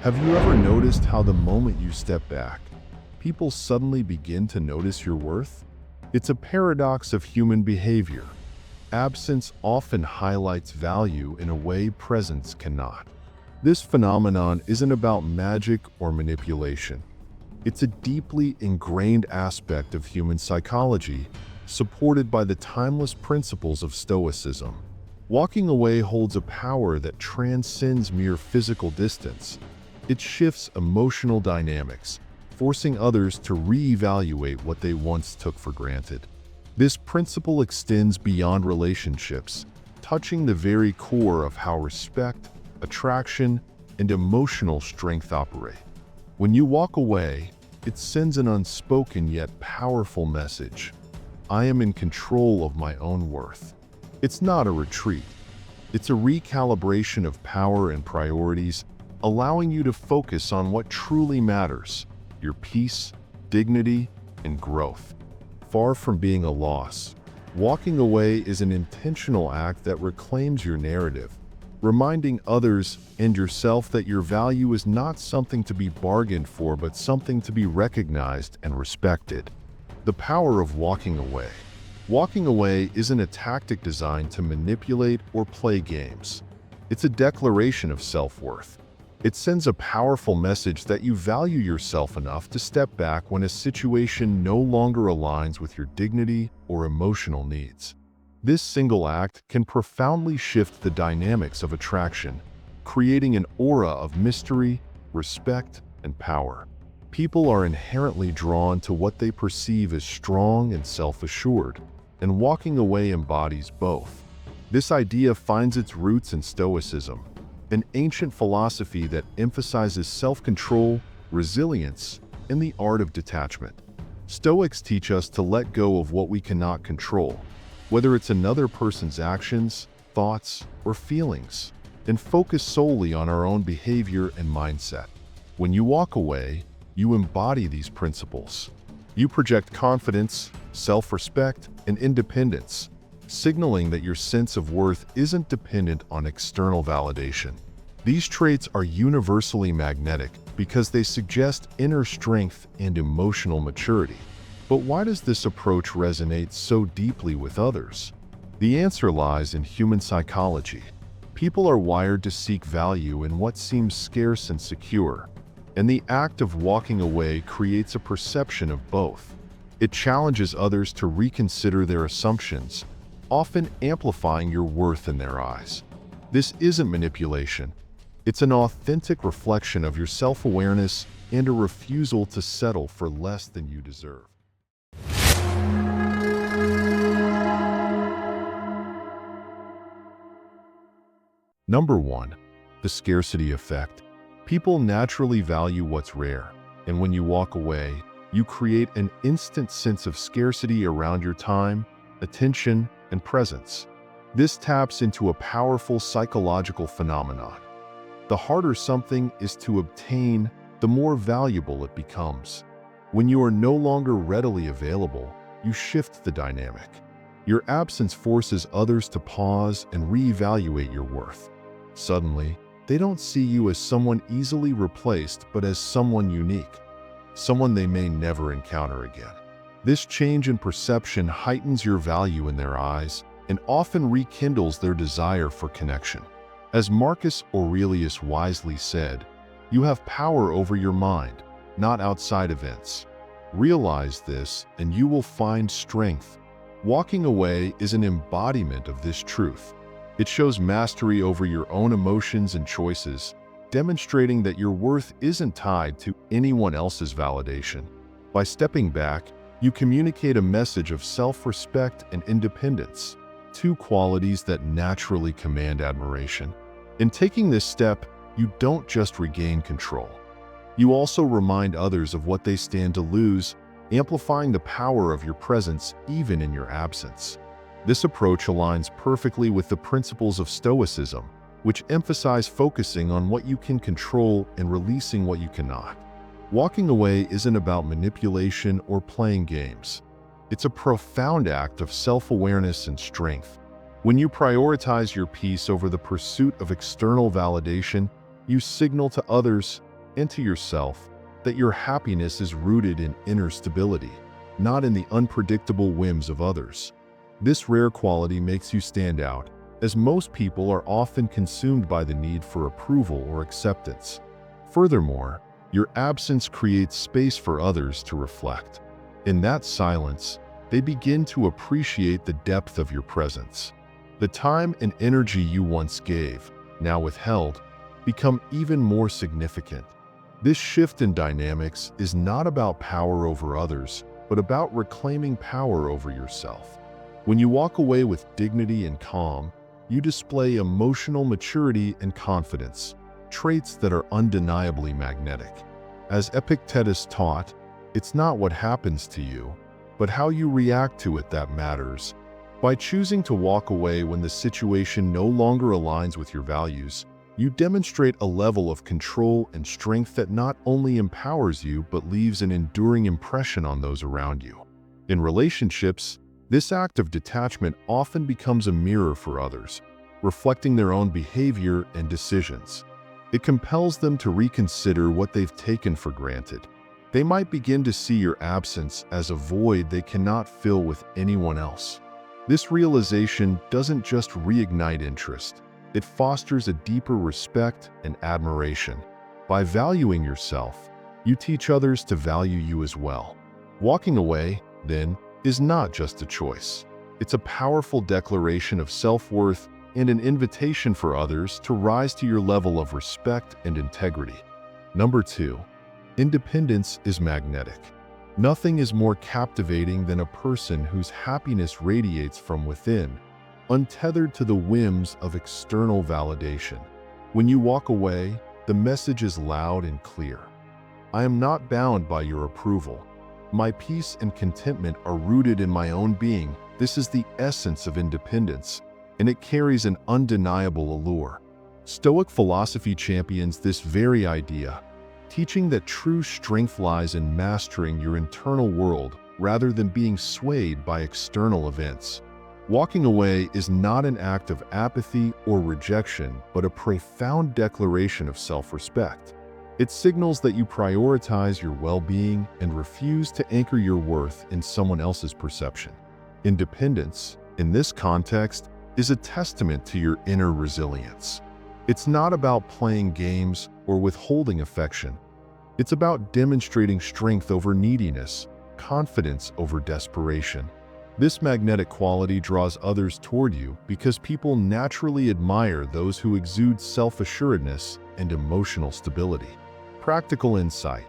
Have you ever noticed how the moment you step back, people suddenly begin to notice your worth? It's a paradox of human behavior. Absence often highlights value in a way presence cannot. This phenomenon isn't about magic or manipulation. It's a deeply ingrained aspect of human psychology, supported by the timeless principles of Stoicism. Walking away holds a power that transcends mere physical distance. It shifts emotional dynamics, forcing others to reevaluate what they once took for granted. This principle extends beyond relationships, touching the very core of how respect, attraction, and emotional strength operate. When you walk away, it sends an unspoken yet powerful message. I am in control of my own worth. It's not a retreat. It's a recalibration of power and priorities, allowing you to focus on what truly matters: your peace, dignity, and growth. Far from being a loss, walking away is an intentional act that reclaims your narrative, reminding others and yourself that your value is not something to be bargained for, but something to be recognized and respected. The power of walking away. Walking away isn't a tactic designed to manipulate or play games. It's a declaration of self-worth. It sends a powerful message that you value yourself enough to step back when a situation no longer aligns with your dignity or emotional needs. This single act can profoundly shift the dynamics of attraction, creating an aura of mystery, respect, and power. People are inherently drawn to what they perceive as strong and self-assured, and walking away embodies both. This idea finds its roots in Stoicism, an ancient philosophy that emphasizes self-control, resilience, and the art of detachment. Stoics teach us to let go of what we cannot control, whether it's another person's actions, thoughts, or feelings, and focus solely on our own behavior and mindset. When you walk away, you embody these principles. You project confidence, self-respect, and independence, signaling that your sense of worth isn't dependent on external validation. These traits are universally magnetic because they suggest inner strength and emotional maturity. But why does this approach resonate so deeply with others? The answer lies in human psychology. People are wired to seek value in what seems scarce and secure, and the act of walking away creates a perception of both. It challenges others to reconsider their assumptions, often amplifying your worth in their eyes. This isn't manipulation. It's an authentic reflection of your self-awareness and a refusal to settle for less than you deserve. Number 1. The scarcity effect. People naturally value what's rare, and when you walk away, you create an instant sense of scarcity around your time, attention, and presence. This taps into a powerful psychological phenomenon. The harder something is to obtain, the more valuable it becomes. When you are no longer readily available, you shift the dynamic. Your absence forces others to pause and reevaluate your worth. Suddenly, they don't see you as someone easily replaced, but as someone unique, someone they may never encounter again. This change in perception heightens your value in their eyes and often rekindles their desire for connection. As Marcus Aurelius wisely said, "You have power over your mind, not outside events." Realize this, and you will find strength. Walking away is an embodiment of this truth. It shows mastery over your own emotions and choices, demonstrating that your worth isn't tied to anyone else's validation. By stepping back, you communicate a message of self-respect and independence, two qualities that naturally command admiration. In taking this step, you don't just regain control. You also remind others of what they stand to lose, amplifying the power of your presence even in your absence. This approach aligns perfectly with the principles of Stoicism, which emphasize focusing on what you can control and releasing what you cannot. Walking away isn't about manipulation or playing games. It's a profound act of self-awareness and strength. When you prioritize your peace over the pursuit of external validation, you signal to others, and to yourself that your happiness is rooted in inner stability, not in the unpredictable whims of others. This rare quality makes you stand out, as most people are often consumed by the need for approval or acceptance. Furthermore, your absence creates space for others to reflect. In that silence, they begin to appreciate the depth of your presence. The time and energy you once gave, now withheld, become even more significant. This shift in dynamics is not about power over others, but about reclaiming power over yourself. When you walk away with dignity and calm, you display emotional maturity and confidence, traits that are undeniably magnetic. As Epictetus taught, it's not what happens to you, but how you react to it that matters. By choosing to walk away when the situation no longer aligns with your values, you demonstrate a level of control and strength that not only empowers you but leaves an enduring impression on those around you. In relationships, this act of detachment often becomes a mirror for others, reflecting their own behavior and decisions. It compels them to reconsider what they've taken for granted. They might begin to see your absence as a void they cannot fill with anyone else. This realization doesn't just reignite interest, it fosters a deeper respect and admiration. By valuing yourself, you teach others to value you as well. Walking away, then, is not just a choice. It's a powerful declaration of self-worth and an invitation for others to rise to your level of respect and integrity. Number 2. Independence is magnetic. Nothing is more captivating than a person whose happiness radiates from within, untethered to the whims of external validation. When you walk away, the message is loud and clear. I am not bound by your approval. My peace and contentment are rooted in my own being. This is the essence of independence, and it carries an undeniable allure. Stoic philosophy champions this very idea, teaching that true strength lies in mastering your internal world rather than being swayed by external events. Walking away is not an act of apathy or rejection, but a profound declaration of self-respect. It signals that you prioritize your well-being and refuse to anchor your worth in someone else's perception. Independence, in this context, is a testament to your inner resilience. It's not about playing games or withholding affection. It's about demonstrating strength over neediness, confidence over desperation. This magnetic quality draws others toward you because people naturally admire those who exude self-assuredness and emotional stability. Practical insight.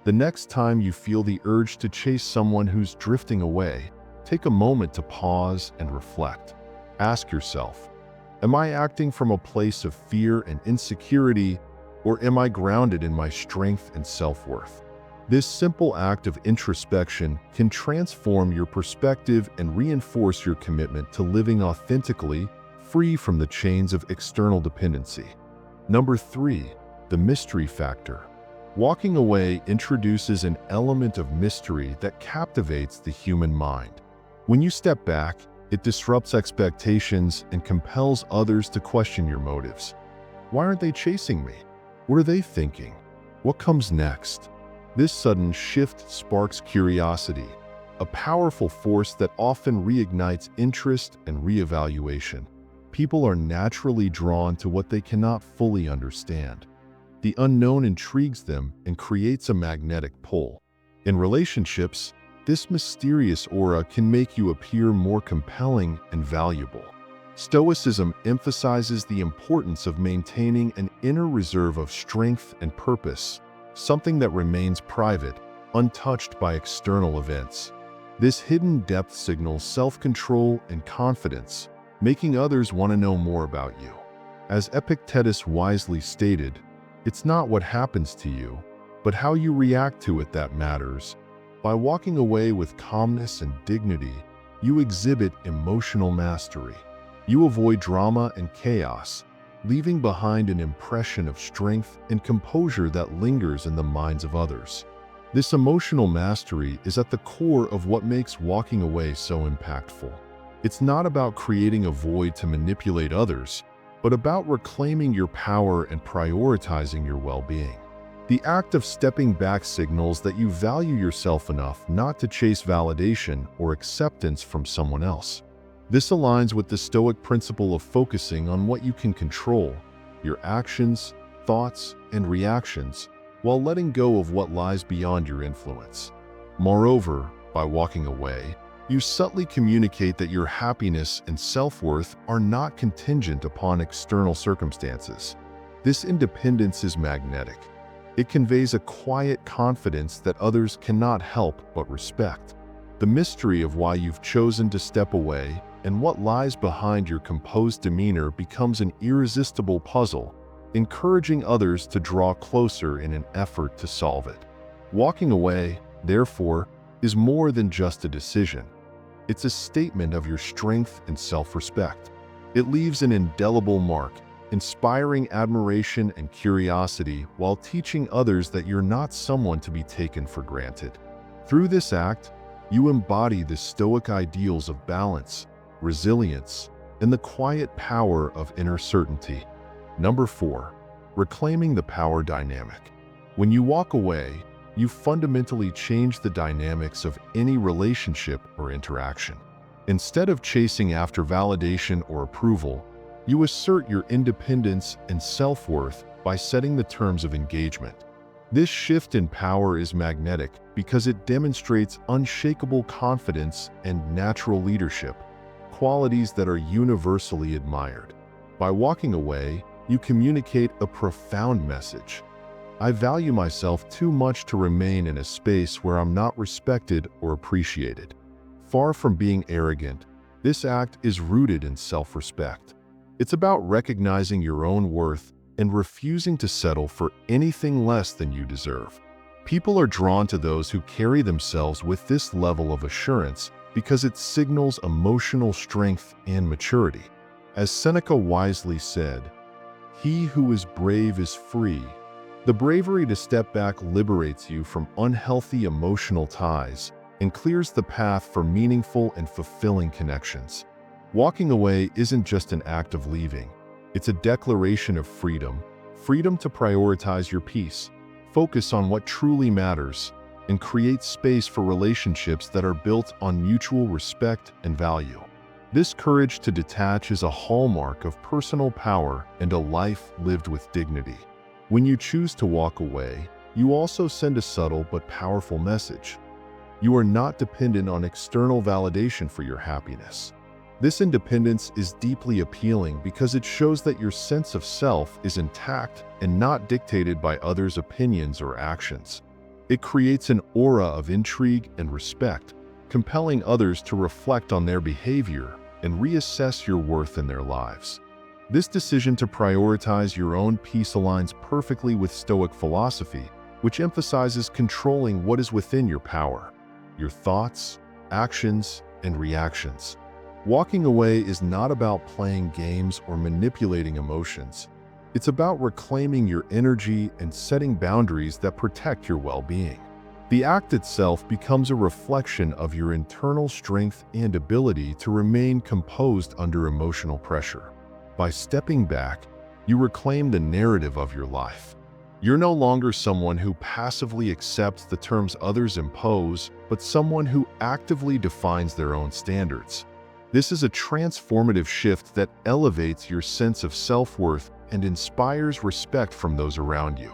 The next time you feel the urge to chase someone who's drifting away, take a moment to pause and reflect. Ask yourself, am I acting from a place of fear and insecurity, or am I grounded in my strength and self-worth? This simple act of introspection can transform your perspective and reinforce your commitment to living authentically, free from the chains of external dependency. Number 3, the mystery factor. Walking away introduces an element of mystery that captivates the human mind. When you step back, it disrupts expectations and compels others to question your motives. Why aren't they chasing me? What are they thinking? What comes next? This sudden shift sparks curiosity, a powerful force that often reignites interest and reevaluation. People are naturally drawn to what they cannot fully understand. The unknown intrigues them and creates a magnetic pull. In relationships, this mysterious aura can make you appear more compelling and valuable. Stoicism emphasizes the importance of maintaining an inner reserve of strength and purpose, something that remains private, untouched by external events. This hidden depth signals self-control and confidence, making others want to know more about you. As Epictetus wisely stated, it's not what happens to you, but how you react to it that matters. By walking away with calmness and dignity, you exhibit emotional mastery. You avoid drama and chaos, leaving behind an impression of strength and composure that lingers in the minds of others. This emotional mastery is at the core of what makes walking away so impactful. It's not about creating a void to manipulate others, but about reclaiming your power and prioritizing your well-being. The act of stepping back signals that you value yourself enough not to chase validation or acceptance from someone else. This aligns with the Stoic principle of focusing on what you can control, your actions, thoughts, and reactions, while letting go of what lies beyond your influence. Moreover, by walking away, you subtly communicate that your happiness and self-worth are not contingent upon external circumstances. This independence is magnetic. It conveys a quiet confidence that others cannot help but respect. The mystery of why you've chosen to step away and what lies behind your composed demeanor becomes an irresistible puzzle, encouraging others to draw closer in an effort to solve it. Walking away, therefore, is more than just a decision. It's a statement of your strength and self-respect. It leaves an indelible mark, inspiring admiration and curiosity while teaching others that you're not someone to be taken for granted. Through this act, you embody the Stoic ideals of balance, resilience, and the quiet power of inner certainty. Number 4. Reclaiming the power dynamic. When you walk away, you fundamentally change the dynamics of any relationship or interaction. Instead of chasing after validation or approval, you assert your independence and self-worth by setting the terms of engagement. This shift in power is magnetic because it demonstrates unshakable confidence and natural leadership, qualities that are universally admired. By walking away, you communicate a profound message. I value myself too much to remain in a space where I'm not respected or appreciated. Far from being arrogant, this act is rooted in self-respect. It's about recognizing your own worth and refusing to settle for anything less than you deserve. People are drawn to those who carry themselves with this level of assurance because it signals emotional strength and maturity. As Seneca wisely said, "He who is brave is free." The bravery to step back liberates you from unhealthy emotional ties and clears the path for meaningful and fulfilling connections. Walking away isn't just an act of leaving. It's a declaration of freedom to prioritize your peace, focus on what truly matters, and create space for relationships that are built on mutual respect and value. This courage to detach is a hallmark of personal power and a life lived with dignity. When you choose to walk away, you also send a subtle but powerful message. You are not dependent on external validation for your happiness. This independence is deeply appealing because it shows that your sense of self is intact and not dictated by others' opinions or actions. It creates an aura of intrigue and respect, compelling others to reflect on their behavior and reassess your worth in their lives. This decision to prioritize your own peace aligns perfectly with Stoic philosophy, which emphasizes controlling what is within your power, your thoughts, actions, and reactions. Walking away is not about playing games or manipulating emotions. It's about reclaiming your energy and setting boundaries that protect your well-being. The act itself becomes a reflection of your internal strength and ability to remain composed under emotional pressure. By stepping back, you reclaim the narrative of your life. You're no longer someone who passively accepts the terms others impose, but someone who actively defines their own standards. This is a transformative shift that elevates your sense of self-worth and inspires respect from those around you.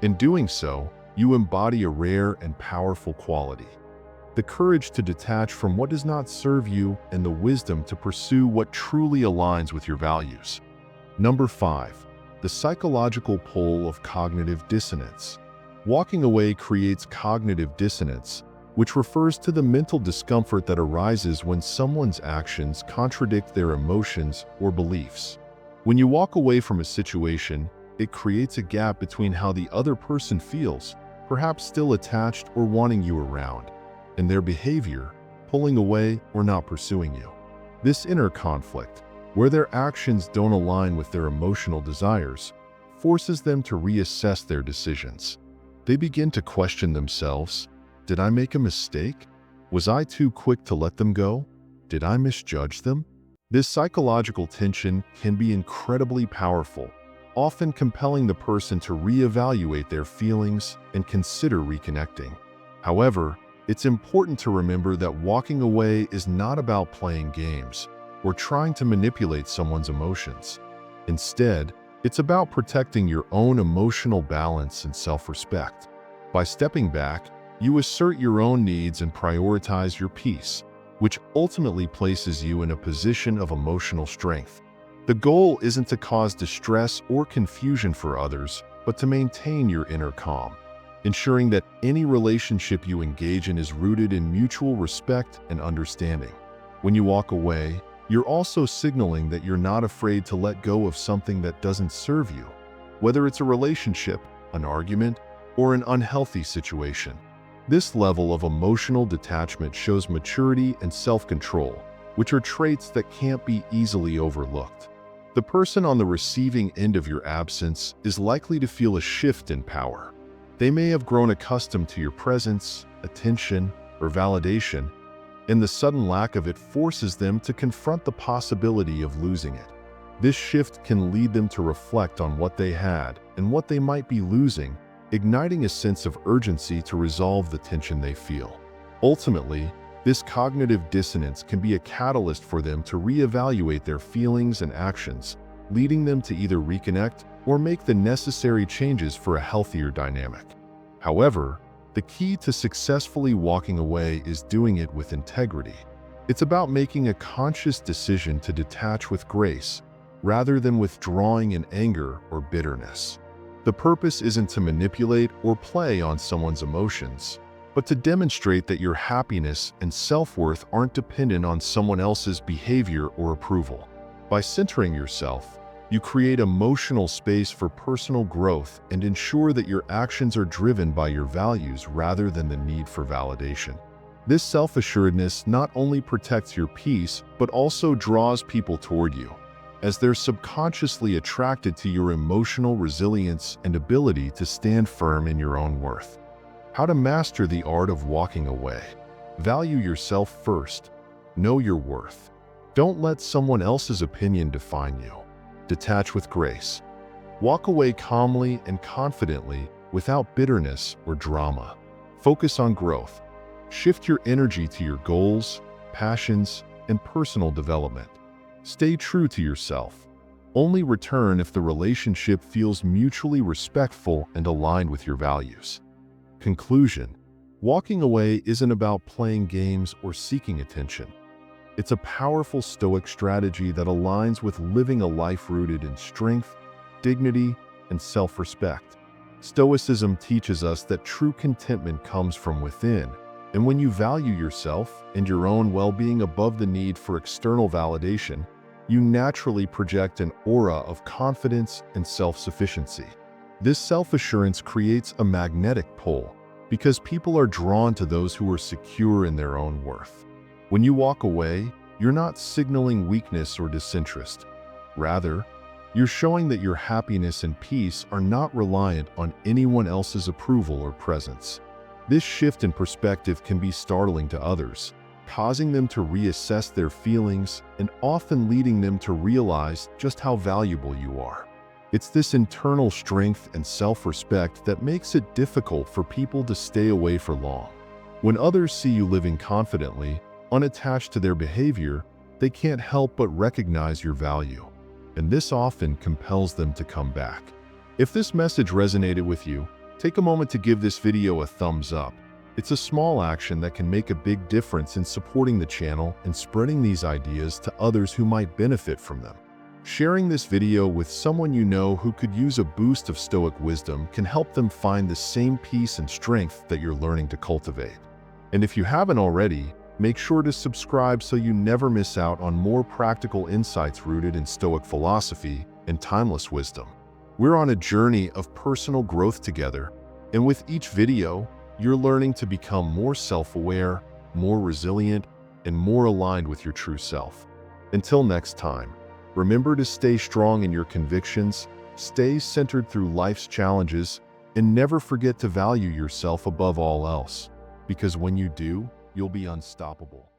In doing so, you embody a rare and powerful quality: the courage to detach from what does not serve you and the wisdom to pursue what truly aligns with your values. Number 5. The psychological pull of cognitive dissonance. Walking away creates cognitive dissonance, which refers to the mental discomfort that arises when someone's actions contradict their emotions or beliefs. When you walk away from a situation, it creates a gap between how the other person feels, perhaps still attached or wanting you around, and their behavior, pulling away or not pursuing you. This inner conflict, where their actions don't align with their emotional desires, forces them to reassess their decisions. They begin to question themselves. Did I make a mistake? Was I too quick to let them go? Did I misjudge them? This psychological tension can be incredibly powerful, often compelling the person to reevaluate their feelings and consider reconnecting. However, it's important to remember that walking away is not about playing games or trying to manipulate someone's emotions. Instead, it's about protecting your own emotional balance and self-respect. By stepping back, you assert your own needs and prioritize your peace, which ultimately places you in a position of emotional strength. The goal isn't to cause distress or confusion for others, but to maintain your inner calm, ensuring that any relationship you engage in is rooted in mutual respect and understanding. When you walk away, you're also signaling that you're not afraid to let go of something that doesn't serve you, whether it's a relationship, an argument, or an unhealthy situation. This level of emotional detachment shows maturity and self-control, which are traits that can't be easily overlooked. The person on the receiving end of your absence is likely to feel a shift in power. They may have grown accustomed to your presence, attention, or validation, and the sudden lack of it forces them to confront the possibility of losing it. This shift can lead them to reflect on what they had and what they might be losing, igniting a sense of urgency to resolve the tension they feel. Ultimately, this cognitive dissonance can be a catalyst for them to reevaluate their feelings and actions, leading them to either reconnect or make the necessary changes for a healthier dynamic. However, the key to successfully walking away is doing it with integrity. It's about making a conscious decision to detach with grace, rather than withdrawing in anger or bitterness. The purpose isn't to manipulate or play on someone's emotions, but to demonstrate that your happiness and self-worth aren't dependent on someone else's behavior or approval. By centering yourself, you create emotional space for personal growth and ensure that your actions are driven by your values rather than the need for validation. This self-assuredness not only protects your peace, but also draws people toward you, as they're subconsciously attracted to your emotional resilience and ability to stand firm in your own worth. How to master the art of walking away. Value yourself first. Know your worth. Don't let someone else's opinion define you. Detach with grace. Walk away calmly and confidently without bitterness or drama. Focus on growth. Shift your energy to your goals, passions, and personal development. Stay true to yourself. Only return if the relationship feels mutually respectful and aligned with your values. Conclusion: walking away isn't about playing games or seeking attention. It's a powerful Stoic strategy that aligns with living a life rooted in strength, dignity, and self-respect. Stoicism teaches us that true contentment comes from within, and when you value yourself and your own well-being above the need for external validation, you naturally project an aura of confidence and self-sufficiency. This self-assurance creates a magnetic pull because people are drawn to those who are secure in their own worth. When you walk away, you're not signaling weakness or disinterest. Rather, you're showing that your happiness and peace are not reliant on anyone else's approval or presence. This shift in perspective can be startling to others, causing them to reassess their feelings and often leading them to realize just how valuable you are. It's this internal strength and self-respect that makes it difficult for people to stay away for long. When others see you living confidently, unattached to their behavior, they can't help but recognize your value, and this often compels them to come back. If this message resonated with you, take a moment to give this video a thumbs up. It's a small action that can make a big difference in supporting the channel and spreading these ideas to others who might benefit from them. Sharing this video with someone you know who could use a boost of Stoic wisdom can help them find the same peace and strength that you're learning to cultivate. And if you haven't already, make sure to subscribe so you never miss out on more practical insights rooted in Stoic philosophy and timeless wisdom. We're on a journey of personal growth together, and with each video, you're learning to become more self-aware, more resilient, and more aligned with your true self. Until next time, remember to stay strong in your convictions, stay centered through life's challenges, and never forget to value yourself above all else, because when you do, you'll be unstoppable.